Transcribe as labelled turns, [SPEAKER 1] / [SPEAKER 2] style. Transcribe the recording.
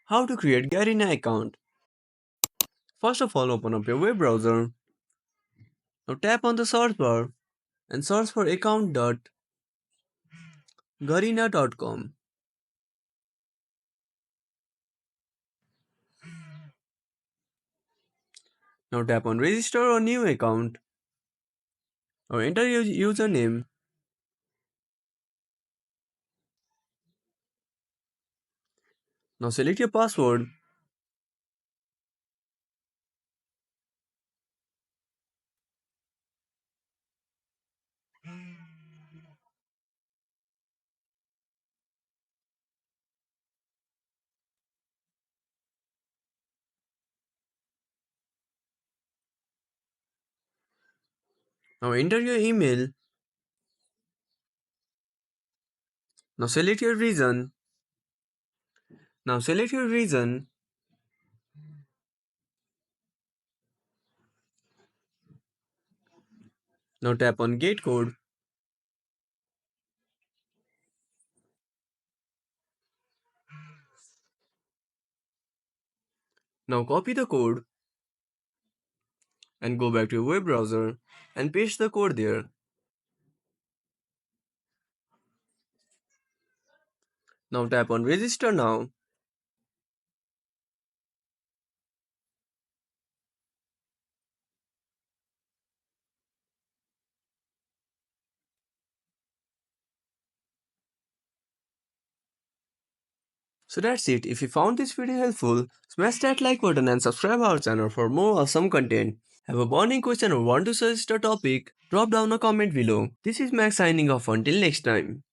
[SPEAKER 1] How to create Garena account. First of all, open up your web browser. Now tap on the search bar and search for account.garena.com. Now tap on register or new account or enter your username. Now select your password. Now enter your email. Now select your region. Now select your region. Now tap on get code. Now copy the code and go back to your web browser and paste the code there. Now tap on register now. So that's it. If you found this video helpful, smash that like button and subscribe our channel for more awesome content. Have a burning question or want to suggest a topic? Drop down a comment below. This is Max signing off until next time.